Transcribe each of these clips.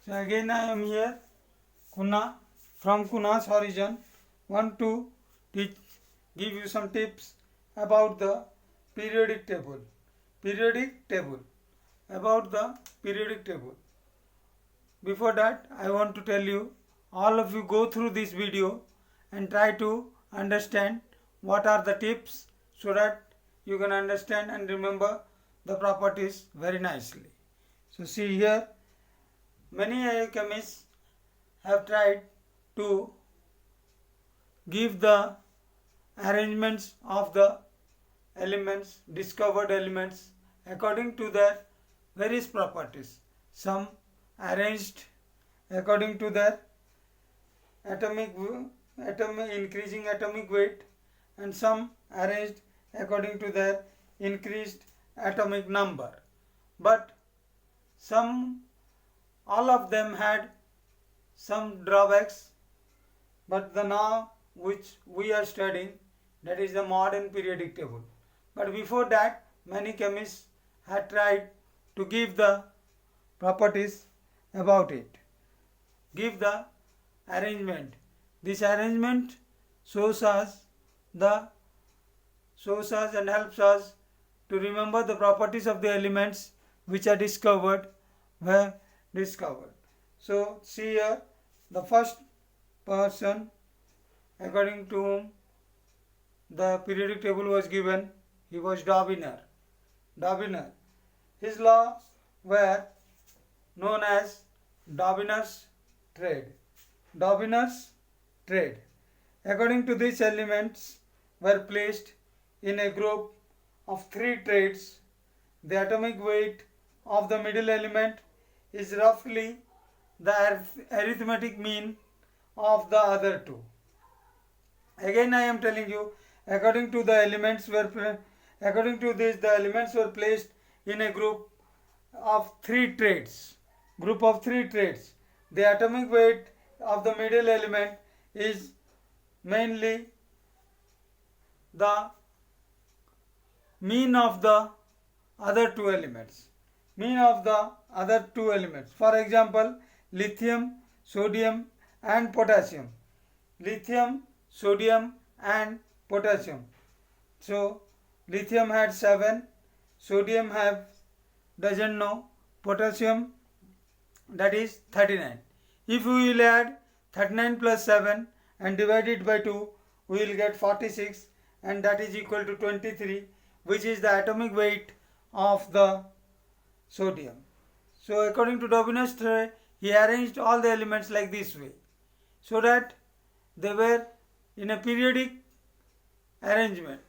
So again I am here, Kuna, from Kuna's Horizon, want to teach, give you some tips about the periodic table. Periodic table. About the periodic table. Before that, I want to tell you, all of you go through this video and try to understand what are the tips so that you can understand and remember the properties very nicely. So see here, many chemists have tried to give the arrangements of the elements, discovered elements, according to their various properties. Some arranged according to their increasing atomic weight, and some arranged according to their increased atomic number. But all of them had some drawbacks, but the now which we are studying, that is the modern periodic table. But before that, many chemists had tried to give the properties about it, give the arrangement. This arrangement shows us and helps us to remember the properties of the elements which are were discovered. So see here, the first person according to whom the periodic table was given, he was Daubiner. His laws were known as Daubiner's trade. According to these, elements were placed in a group of 3 trades. The atomic weight of the middle element is roughly the arithmetic mean of the other two. Again I am telling you, according to this, the elements were placed in a group of 3 trades. The atomic weight of the middle element is mainly the mean of the other two elements. For example, lithium, sodium and potassium. So lithium had 7, sodium doesn't know, potassium, that is 39. If we will add 39 plus 7 and divide it by 2, we will get 46, and that is equal to 23, which is the atomic weight of the sodium. So according to Daubiner's trade, he arranged all the elements like this way, so that they were in a periodic arrangement,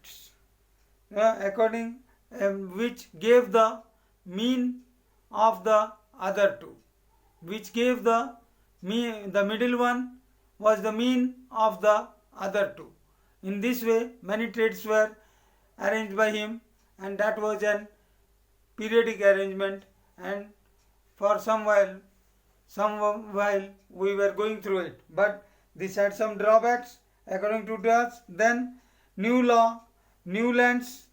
which gave the mean of the other two, the middle one was the mean of the other two. In this way, many trades were arranged by him, and that was an periodic arrangement, and for some while we were going through it, but this had some drawbacks according to us. Then Newland's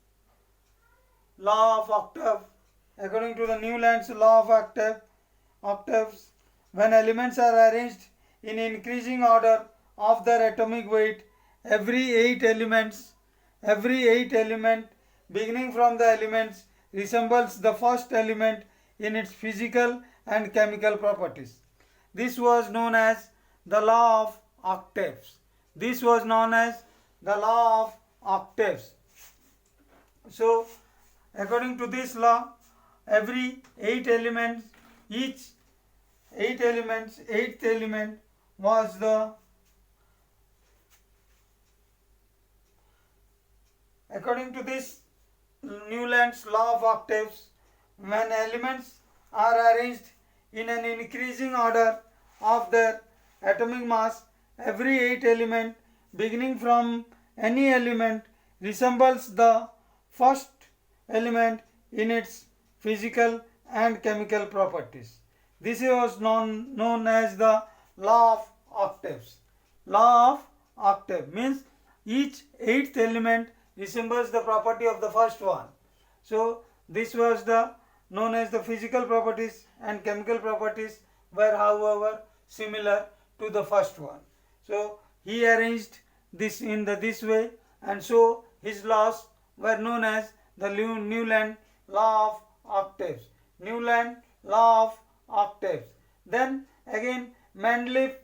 law of octave. According to the Newland's law of octaves, when elements are arranged in increasing order of their atomic weight, every 8 element beginning from the elements resembles the first element in its physical and chemical properties. This was known as the law of octaves. So according to this law, every 8 elements, eighth element was the, according to this Newland's law of octaves, when elements are arranged in an increasing order of their atomic mass, every 8 element beginning from any element resembles the first element in its physical and chemical properties. This was known as the law of octaves. Law of octave means each 8th element resembles the property of the first one. So this was known as the physical properties and chemical properties were however similar to the first one. So he arranged this in this way, and so his laws were known as the Newland law of octaves. Newland law of octaves. Then again Mendeleev's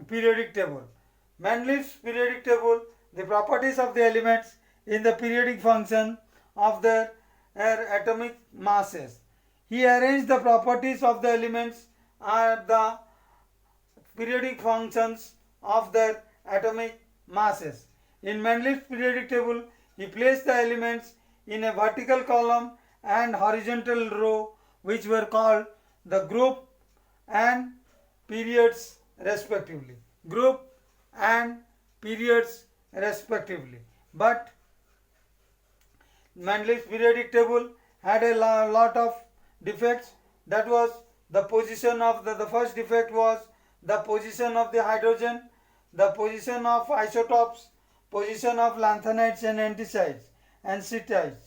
periodic table. Mendeleev's periodic table, the properties of the elements in the periodic function of their atomic masses. He arranged the properties of the elements and the periodic functions of their atomic masses. In Mendeleev's periodic table, he placed the elements in a vertical column and horizontal row, which were called the group and periods respectively. Group and periods respectively. But Mendeleev's periodic table had a lot of defects. That was the position of the first defect was the position of the hydrogen, the position of isotopes, position of lanthanides and anticides and cetides.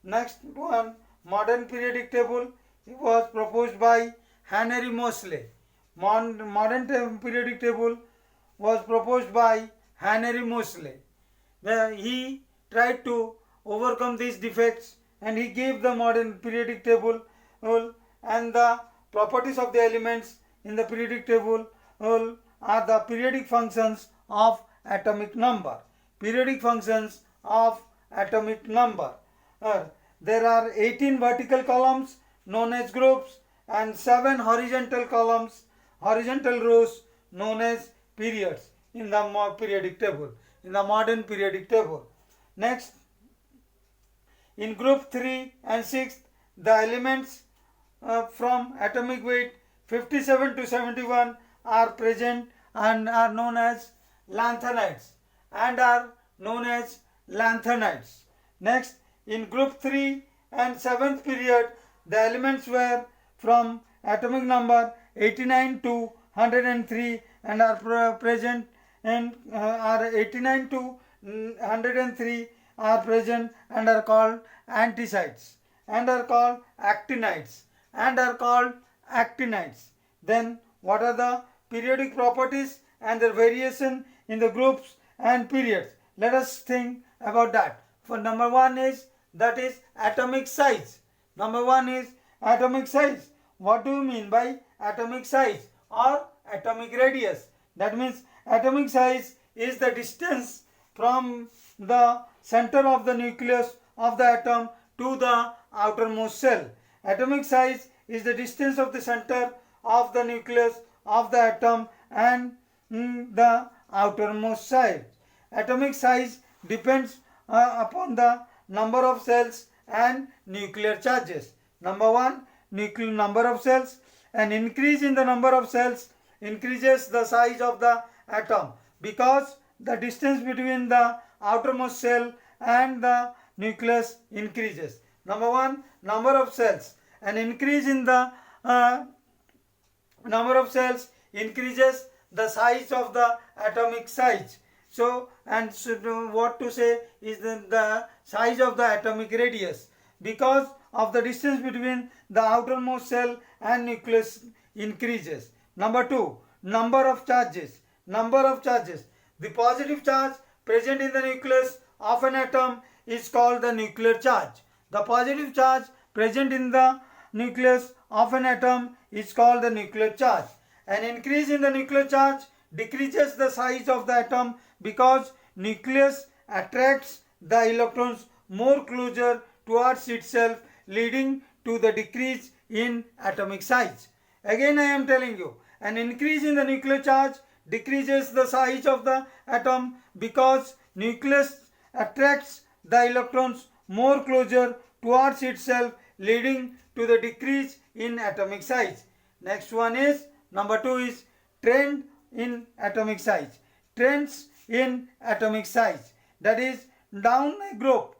Next one, modern periodic table was proposed by Henry Moseley. Modern periodic table was proposed by Henry Moseley. He tried to overcome these defects, and he gave the modern periodic table and the properties of the elements in the periodic table are the periodic functions of atomic number. Periodic functions of atomic number. There are 18 vertical columns known as groups and 7 horizontal columns, horizontal rows known as periods in the periodic table, in the modern periodic table. Next, in group 3 and 6, the elements from atomic weight 57 to 71 are present and are known as lanthanides Next, in group 3 and 7th period, the elements were from atomic number 89 to 103 and are present and are 89 to 103 are present and are called anticides and are called actinides Then what are the periodic properties and their variation in the groups and periods? Let us think about that. For number one is atomic size. Number one is atomic size. What do you mean by atomic size or atomic radius? That means atomic size is the distance from the center of the nucleus of the atom to the outermost cell. Atomic size is the distance of the center of the nucleus of the atom and the outermost side. Atomic size depends upon the number of cells and nuclear charges. Number one, nuclear number of cells. An increase in the number of cells increases the size of the atom because the distance between the outermost cell and the nucleus increases. Number one, number of cells. An increase in the number of cells increases the size of the atomic size. So, what to say is the size of the atomic radius, because of the distance between the outermost cell and nucleus increases. Number two, number of charges. The positive charge present in the nucleus of an atom is called the nuclear charge. The positive charge present in the nucleus of an atom is called the nuclear charge. An increase in the nuclear charge decreases the size of the atom because nucleus attracts the electrons more closer towards itself, leading to the decrease in atomic size. Again I am telling you, an increase in the nuclear charge decreases the size of the atom because nucleus attracts the electrons more closer towards itself, leading to the decrease in atomic size. Next one is, number two is trend in atomic size. Trends in atomic size, that is down a group,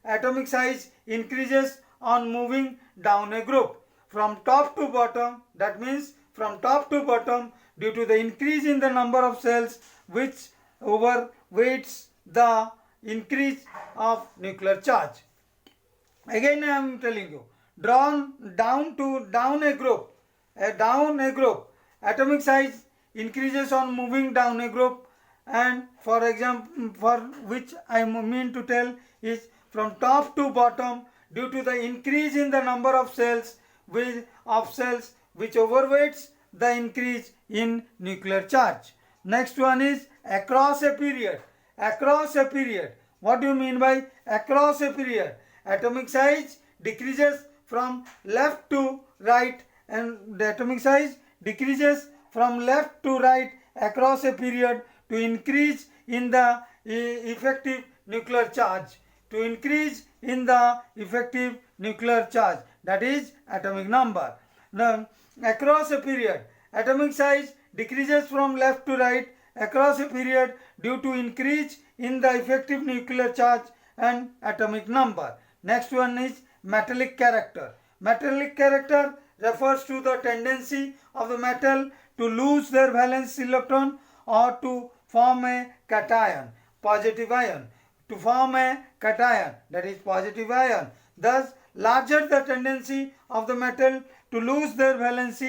atomic size increases on moving down a group from top to bottom. That means from top to bottom, due to the increase in the number of cells which overweights the increase of nuclear charge. Again I am telling you, down a group, atomic size increases on moving down a group, and for example, for which I mean to tell is from top to bottom due to the increase in the number of cells which overweights the increase in nuclear charge. Next one is across a period. Across a period. What do you mean by across a period? Atomic size decreases from left to right, and the atomic size decreases from left to right across a period to increase in the effective nuclear charge. To increase in the effective nuclear charge, that is atomic number. Now, across a period, atomic size decreases from left to right across a period due to increase in the effective nuclear charge and atomic number. Next one is metallic character. Metallic character refers to the tendency of the metal to lose their valence electron or to form a cation, positive ion. To form a cation, that is positive ion. Thus, larger the tendency of the metal to lose their valence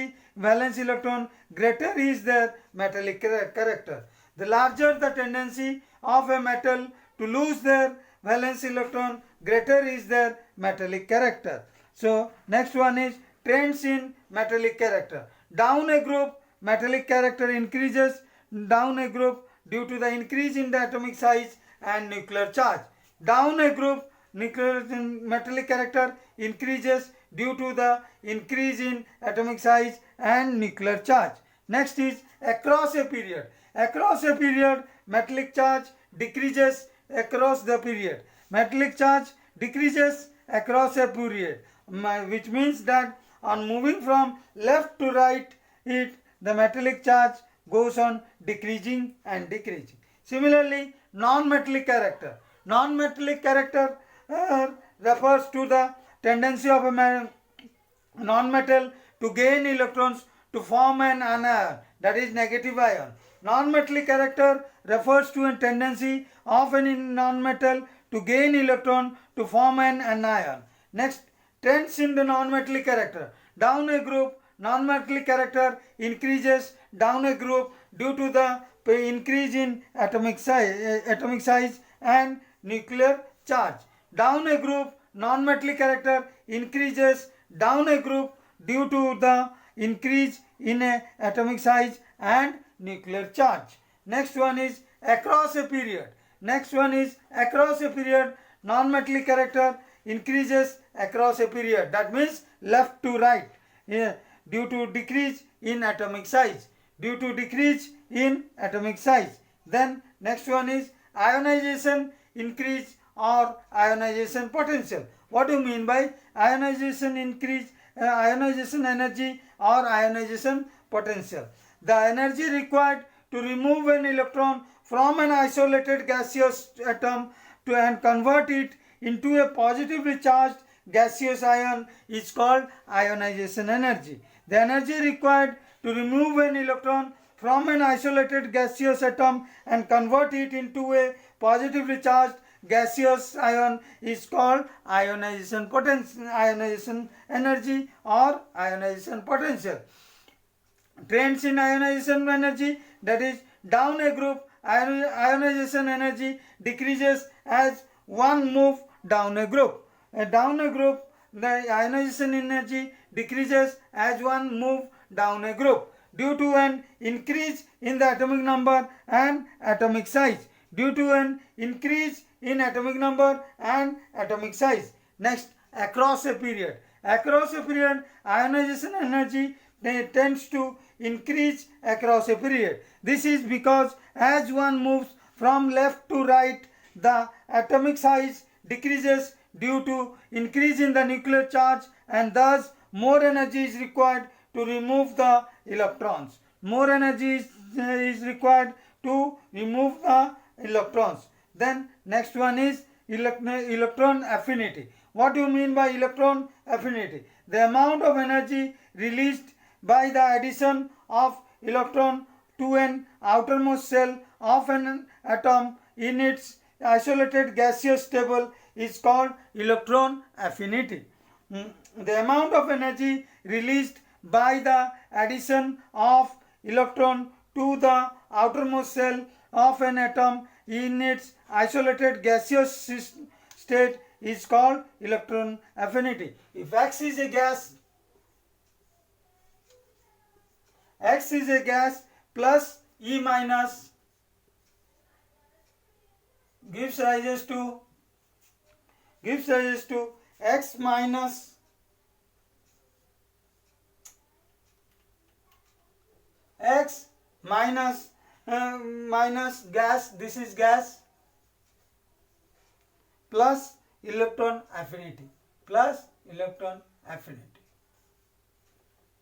electron, greater is their metallic character. The larger the tendency of a metal to lose their valence electron, greater is their metallic character. So, next one is trends in metallic character. Down a group, metallic character increases down a group due to the increase in the atomic size and nuclear charge. Down a group, metallic character increases due to the increase in atomic size and nuclear charge. Next is across a period. Across a period, metallic charge decreases across the period. Metallic charge decreases across a period, which means that on moving from left to right, the metallic charge goes on decreasing and decreasing. Similarly, non-metallic character. Non-metallic character refers to the tendency of a non-metal to gain electrons to form an anion, that is negative ion. Non-metallic character refers to a tendency of a non-metal to gain electron to form an anion. Next, trends in the non-metallic character. Down a group, non-metallic character increases down a group due to the increase in atomic size and nuclear charge. Down a group, non-metallic character increases down a group due to the increase in atomic size and nuclear charge. Next one is across a period. Next one is across a period, non-metallic character increases across a period. That means left to right, due to decrease in atomic size. Due to decrease in atomic size. Then next one is ionization increase or ionization potential. What do you mean by ionization increase, ionization energy or ionization potential? The energy required to remove an electron from an isolated gaseous atom and convert it into a positively charged gaseous ion is called ionization energy. The energy required to remove an electron from an isolated gaseous atom and convert it into a positively charged gaseous ion is called ionization potential, ionization energy or ionization potential. Trends in ionization energy, that is down a group, ionization energy decreases as one move down a group. Down a group, the ionization energy decreases as one move down a group due to an increase in the atomic number and atomic size. Due to an increase in atomic number and atomic size. Next, across a period. Across a period, ionization energy tends to increase across a period. This is because as one moves from left to right, the atomic size decreases due to increase in the nuclear charge, and thus more energy is required to remove the electrons. More energy is required to remove the electrons. Then next one is electron affinity. What do you mean by electron affinity? The amount of energy released by the addition of electron to an outermost shell of an atom in its isolated gaseous table is called electron affinity. The amount of energy released by the addition of electron to the outermost shell of an atom in its isolated gaseous state is called electron affinity. If X is a gas plus E minus gives rises to X minus minus gas, this is gas, plus electron affinity.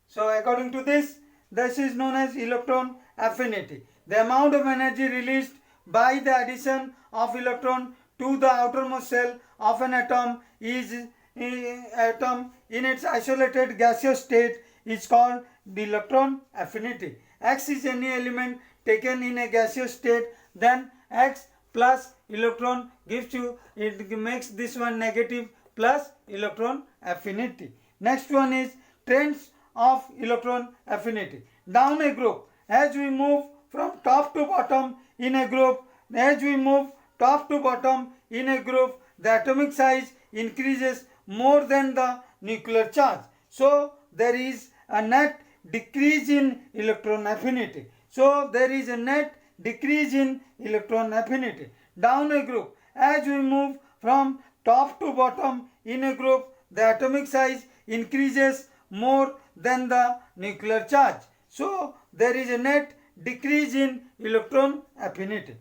So according to this is known as electron affinity. The amount of energy released by the addition of electron to the outermost shell of an atom in its isolated gaseous state is called the electron affinity. X is any element taken in a gaseous state, then X plus electron gives you, it makes this one negative, plus electron affinity. Next one is trends of electron affinity. Down a group, as we move from top to bottom in a group, the atomic size increases more than the nuclear charge. So there is a net decrease in electron affinity. Down a group, as we move from top to bottom in a group, the atomic size increases more than the nuclear charge. So there is a net decrease in electron affinity.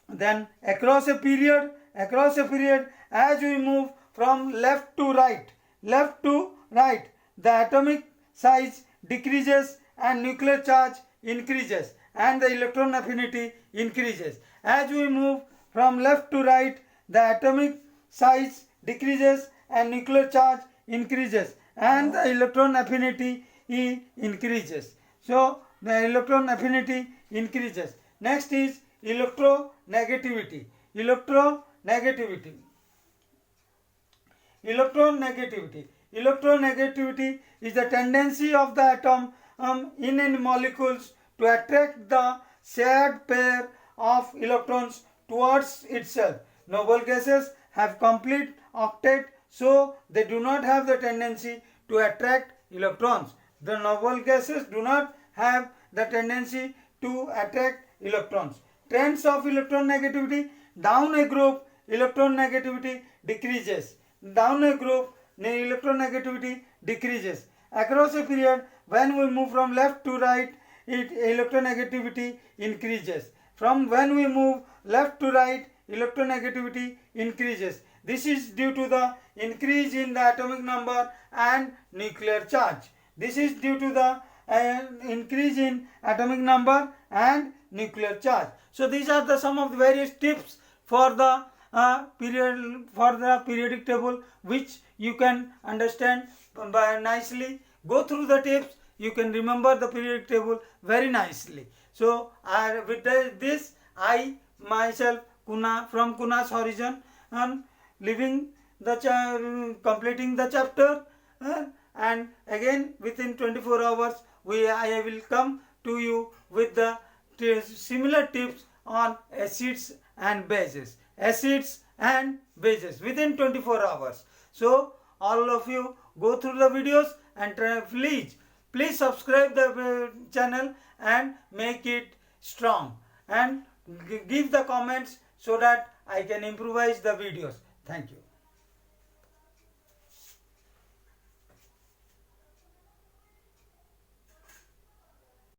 Then across a period, as we move from left to right, the atomic size decreases and nuclear charge increases and the electron affinity increases. As we move from left to right, the atomic size decreases and nuclear charge increases and the electron affinity increases. So the electron affinity increases. Next is electronegativity. Electronegativity is the tendency of the atom in any molecules to attract the shared pair of electrons towards itself. Noble gases have complete octet, so they do not have the tendency to attract electrons. The noble gases do not have the tendency to attract electrons. Trends of electronegativity: down a group, electronegativity decreases. Across a period, when we move from left to right, electronegativity increases. When we move left to right, electronegativity increases. This is due to the increase in the atomic number and nuclear charge. So these are some of the various tips for the periodic table, which you can understand nicely. Go through the tips, you can remember the periodic table very nicely. So with this, I myself, Kuna, from Kuna's Horizon, completing the chapter, and again within 24 hours I will come to you with the similar tips on acids and bases within 24 hours. So all of you go through the videos and please subscribe the channel and make it strong, and give the comments so that I can improvise the videos. Thank you.